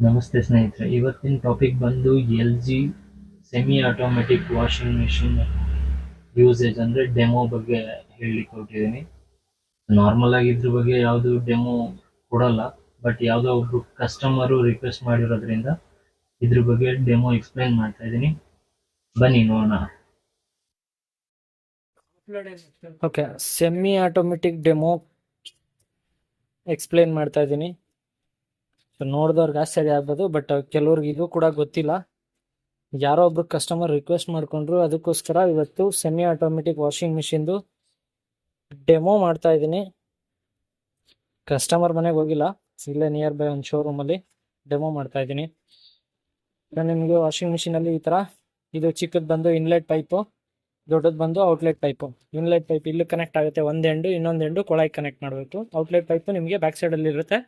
ನಮಸ್ತೆ ಸ್ನೇಹಿತರೆ, ಇವತ್ತಿನ ಟಾಪಿಕ್ ಬಂದು L G semi automatic washing machine usage ಅಂದರೆ ಡೆಮೋ ಬಗ್ಗೆ ಹೇಳಲಿಕ್ಕೆ ಹೊರಟಿದ್ದೀನಿ. ನಾರ್ಮಲ್ ಆಗಿ ಇದ್ರ ಬಗ್ಗೆ ಯಾವುದು ಡೆಮೋ ಕೊಡಲ್ಲ, ಬಟ್ ಯಾವುದೋ ಒಬ್ರು ಕಸ್ಟಮರು ರಿಕ್ವೆಸ್ಟ್ ಮಾಡಿರೋದ್ರಿಂದ ಇದ್ರ ಬಗ್ಗೆ ಡೆಮೋ ಎಕ್ಸ್ಪ್ಲೈನ್ ಮಾಡ್ತಾ ಇದ್ದೀನಿ. ಬನ್ನಿ ನೋಡೋಣ. Okay, semi automatic demo explain ಮಾಡ್ತಾ ಇದ್ದೀನಿ. ಸೊ ನೋಡಿದವ್ರಿಗೆ ಆಶ್ಚರ್ಯ ಆಗ್ಬೋದು, ಬಟ್ ಕೆಲವ್ರಿಗೆ ಇದು ಕೂಡ ಗೊತ್ತಿಲ್ಲ. ಯಾರೋ ಒಬ್ರು ಕಸ್ಟಮರ್ ರಿಕ್ವೆಸ್ಟ್ ಮಾಡ್ಕೊಂಡ್ರು, ಅದಕ್ಕೋಸ್ಕರ ಇವತ್ತು ಸೆಮಿ ಆಟೋಮೆಟಿಕ್ ವಾಷಿಂಗ್ ಮಿಷಿನ್ದು ಡೆಮೋ ಮಾಡ್ತಾ ಇದ್ದೀನಿ. ಕಸ್ಟಮರ್ ಮನೆಗೆ ಹೋಗಿಲ್ಲ, ಇಲ್ಲೇ ನಿಯರ್ ಬೈ ಒಂದು ಶೋರೂಮಲ್ಲಿ ಡೆಮೋ ಮಾಡ್ತಾ ಇದ್ದೀನಿ. ನಿಮಗೆ ವಾಷಿಂಗ್ ಮಿಷಿನಲ್ಲಿ ಈ ಥರ ಇದು ಚಿಕ್ಕದು ಬಂದು ಇನ್ಲೆಟ್ ಪೈಪು, ದೊಡ್ಡದು ಬಂದು ಔಟ್ಲೆಟ್ ಪೈಪು. ಇನ್ಲೆಟ್ ಪೈಪ್ ಇಲ್ಲಿ ಕನೆಕ್ಟ್ ಆಗುತ್ತೆ, ಒಂದು ಎಂಡು, ಇನ್ನೊಂದು ಎಂಡು ಕೊಳಾಯಿಗೆ ಕನೆಕ್ಟ್ ಮಾಡಬೇಕು. ಔಟ್ಲೆಟ್ ಪೈಪು ನಿಮಗೆ ಬ್ಯಾಕ್ ಸೈಡಲ್ಲಿ ಇರುತ್ತೆ,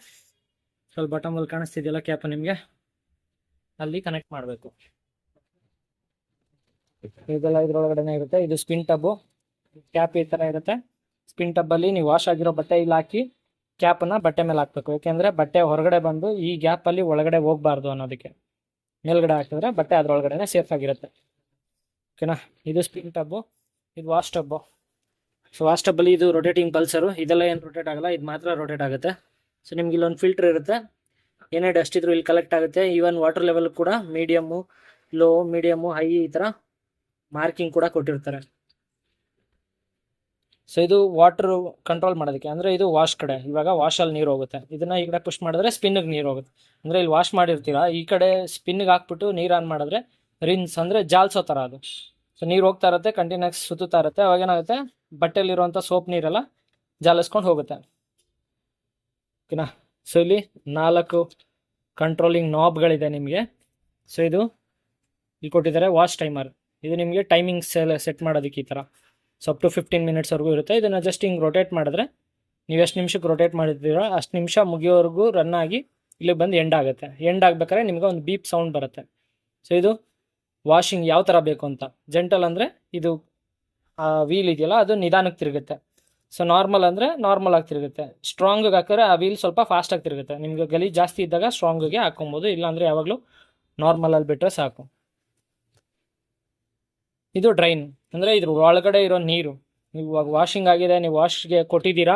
ಸ್ವಲ್ಪ ಬಾಟಮಲ್ಲಿ ಕಾಣಿಸ್ತಿದೆಯಲ್ಲ ಕ್ಯಾಪ್, ನಿಮಗೆ ಅಲ್ಲಿ ಕನೆಕ್ಟ್ ಮಾಡಬೇಕು. ಇದೆಲ್ಲ ಇದ್ರೊಳಗಡೆ ಇರುತ್ತೆ. ಇದು ಸ್ಪಿನ್ ಟಬ್ಬು, ಕ್ಯಾಪ್ ಈ ಥರ ಇರುತ್ತೆ. ಸ್ಪಿನ್ ಟಬ್ಬಲ್ಲಿ ನೀವು ವಾಶ್ ಆಗಿರೋ ಬಟ್ಟೆ ಇಲ್ಲಿ ಹಾಕಿ ಕ್ಯಾಪನ್ನು ಬಟ್ಟೆ ಮೇಲೆ ಹಾಕಬೇಕು. ಯಾಕೆಂದರೆ ಬಟ್ಟೆ ಹೊರಗಡೆ ಬಂದು ಈ ಗ್ಯಾಪಲ್ಲಿ ಒಳಗಡೆ ಹೋಗಬಾರ್ದು ಅನ್ನೋದಕ್ಕೆ. ಮೇಲ್ಗಡೆ ಹಾಕಿದ್ರೆ ಬಟ್ಟೆ ಅದರೊಳಗಡೆ ಸೇಫ್ ಆಗಿರುತ್ತೆ. ಓಕೆನಾ? ಇದು ಸ್ಪಿನ್ ಟಬ್ಬು, ಇದು ವಾಶ್ ಟಬ್ಬು. ಸೊ ವಾಶ್ ಟಬ್ಬಲ್ಲಿ ಇದು ರೊಟೇಟಿಂಗ್ ಪಲ್ಸರು, ಇದೆಲ್ಲ ಏನು ರೊಟೇಟ್ ಆಗಲ್ಲ, ಇದು ಮಾತ್ರ ರೊಟೇಟ್ ಆಗುತ್ತೆ. ಸೊ ನಿಮ್ಗೆ ಇಲ್ಲೊಂದು ಫಿಲ್ಟರ್ ಇರುತ್ತೆ, ಏನೇ ಡಸ್ಟ್ ಇದ್ರೂ ಇಲ್ಲಿ ಕಲೆಕ್ಟ್ ಆಗುತ್ತೆ. ಈವನ್ ವಾಟರ್ ಲೆವೆಲ್ ಕೂಡ ಮೀಡಿಯಮ್ಮು, ಲೋ, ಮೀಡಿಯಮ್ಮು, ಹೈ ಈ ಥರ ಮಾರ್ಕಿಂಗ್ ಕೂಡ ಕೊಟ್ಟಿರ್ತಾರೆ. ಸೊ ಇದು ವಾಟರ್ ಕಂಟ್ರೋಲ್ ಮಾಡೋದಕ್ಕೆ, ಅಂದರೆ ಇದು ವಾಶ್ ಕಡೆ. ಇವಾಗ ವಾಶಲ್ಲಿ ನೀರು ಹೋಗುತ್ತೆ, ಇದನ್ನು ಈ ಕಡೆ ಪುಷ್ ಮಾಡಿದ್ರೆ ಸ್ಪಿನ್ನಿಗೆ ನೀರು ಹೋಗುತ್ತೆ. ಅಂದರೆ ಇಲ್ಲಿ ವಾಶ್ ಮಾಡಿರ್ತೀರಾ, ಈ ಕಡೆ ಸ್ಪಿನ್ನಿಗೆ ಹಾಕ್ಬಿಟ್ಟು ನೀರು ಆನ್ ಮಾಡಿದ್ರೆ ರಿನ್ಸ್ ಅಂದರೆ ಜಾಲ್ಸೋ ಥರ ಅದು. ಸೊ ನೀರು ಹೋಗ್ತಾ ಇರುತ್ತೆ, ಕಂಟಿನ್ಯೂಸ್ ಸುತ್ತಾ ಇರುತ್ತೆ. ಅವಾಗ ಏನಾಗುತ್ತೆ, ಬಟ್ಟೆಲಿರುವಂಥ ಸೋಪ್ ನೀರೆಲ್ಲ ಜಾಲಿಸ್ಕೊಂಡು ಹೋಗುತ್ತೆ. ಓಕೆನಾ? ಸೊ ಇಲ್ಲಿ 4 ಕಂಟ್ರೋಲಿಂಗ್ ನಾಬ್ಗಳಿದೆ ನಿಮಗೆ. ಸೊ ಇದು ಇಲ್ಲಿ ಕೊಟ್ಟಿದ್ದಾರೆ ವಾಶ್ ಟೈಮರ್. ಇದು ನಿಮಗೆ ಟೈಮಿಂಗ್ಸ್ ಎಲ್ಲ ಸೆಟ್ ಮಾಡೋದಕ್ಕೆ ಈ ಥರ. ಸೊ ಅಪ್ ಟು 15 ಮಿನಿಟ್ಸ್ವರೆಗೂ ಇರುತ್ತೆ. ಇದನ್ನು ಜಸ್ಟ್ ಹಿಂಗೆ ರೊಟೇಟ್ ಮಾಡಿದ್ರೆ, ನೀವು ಎಷ್ಟು ನಿಮಿಷಕ್ಕೆ ರೊಟೇಟ್ ಮಾಡಿದ್ದೀರೋ ಅಷ್ಟು ನಿಮಿಷ ಮುಗಿಯೋವರೆಗೂ ರನ್ ಆಗಿ ಇಲ್ಲಿಗೆ ಬಂದು ಎಂಡ್ ಆಗುತ್ತೆ. ಎಂಡ್ ಆಗ್ಬೇಕಾದ್ರೆ ನಿಮಗೆ ಒಂದು ಬೀಪ್ ಸೌಂಡ್ ಬರುತ್ತೆ. ಸೊ ಇದು ವಾಷಿಂಗ್ ಯಾವ ಥರ ಬೇಕು ಅಂತ. ಜೆಂಟಲ್ ಅಂದರೆ ಇದು ವೀಲ್ ಇದೆಯಲ್ಲ ಅದು ನಿಧಾನಕ್ಕೆ ತಿರುಗುತ್ತೆ. ಸೊ ನಾರ್ಮಲ್ ಅಂದರೆ ನಾರ್ಮಲ್ ಆಗಿ ತಿರುಗುತ್ತೆ. ಸ್ಟ್ರಾಂಗಿಗೆ ಹಾಕಿದ್ರೆ ಆ ವೀಲ್ ಸ್ವಲ್ಪ ಫಾಸ್ಟಾಗಿ ತಿರುಗುತ್ತೆ. ನಿಮಗೆ ಗಲೀಜು ಜಾಸ್ತಿ ಇದ್ದಾಗ ಸ್ಟ್ರಾಂಗಿಗೆ ಹಾಕೊಬೋದು, ಇಲ್ಲಾಂದರೆ ಯಾವಾಗಲೂ ನಾರ್ಮಲಲ್ಲಿ ಬಿಟ್ಟರೆ ಸಾಕು. ಇದು ಡ್ರೈನ್ ಅಂದರೆ ಇದ್ರ ಒಳಗಡೆ ಇರೋ ನೀರು. ನೀವು ಇವಾಗ ವಾಷಿಂಗ್ ಆಗಿದೆ, ನೀವು ವಾಶ್ಗೆ ಕೊಟ್ಟಿದ್ದೀರಾ,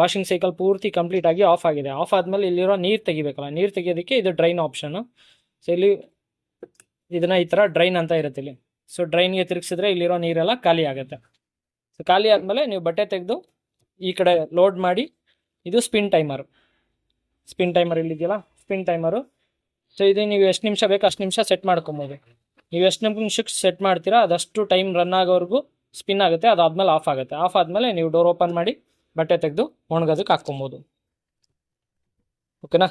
ವಾಷಿಂಗ್ ಸೈಕಲ್ ಪೂರ್ತಿ ಕಂಪ್ಲೀಟ್ ಆಗಿ ಆಫ್ ಆಗಿದೆ. ಆಫ್ ಆದಮೇಲೆ ಇಲ್ಲಿರೋ ನೀರು ತೆಗಿಬೇಕಲ್ಲ, ನೀರು ತೆಗಿಯೋದಕ್ಕೆ ಇದು ಡ್ರೈನ್ ಆಪ್ಷನು. ಸೊ ಇಲ್ಲಿ ಇದನ್ನು ಈ ಥರ ಡ್ರೈನ್ ಅಂತ ಇರುತ್ತೆ ಇಲ್ಲಿ. ಸೊ ಡ್ರೈನ್ಗೆ ತಿರುಗಿಸಿದ್ರೆ ಇಲ್ಲಿರೋ ನೀರೆಲ್ಲ ಖಾಲಿ ಆಗುತ್ತೆ. ಸೊ ಖಾಲಿ ಆದಮೇಲೆ ನೀವು ಬಟ್ಟೆ ತೆಗೆದು ಈ ಕಡೆ ಲೋಡ್ ಮಾಡಿ. ಇದು ಸ್ಪಿನ್ ಟೈಮರು. ಸ್ಪಿನ್ ಟೈಮರ್ ಇಲ್ಲಿದೆಯಲ್ಲ, ಸ್ಪಿನ್ ಟೈಮರು. ಸೊ ಇದು ನೀವು ಎಷ್ಟು ನಿಮಿಷ ಬೇಕು ಅಷ್ಟು ನಿಮಿಷ ಸೆಟ್ ಮಾಡ್ಕೊಬೋದು. ನೀವು ಎಷ್ಟು ನಿಮಿಷಕ್ಕೆ ಸೆಟ್ ಮಾಡ್ತೀರಾ ಅದಷ್ಟು ಟೈಮ್ ರನ್ ಆಗೋವರೆಗೂ ಸ್ಪಿನ್ ಆಗುತ್ತೆ. ಅದಾದಮೇಲೆ ಆಫ್ ಆಗುತ್ತೆ. ಆಫ್ ಆದಮೇಲೆ ನೀವು ಡೋರ್ ಓಪನ್ ಮಾಡಿ ಬಟ್ಟೆ ತೆಗೆದು ಒಣಗೋದಕ್ಕೆ ಹಾಕ್ಕೊಬೋದು. ಓಕೆನಾ?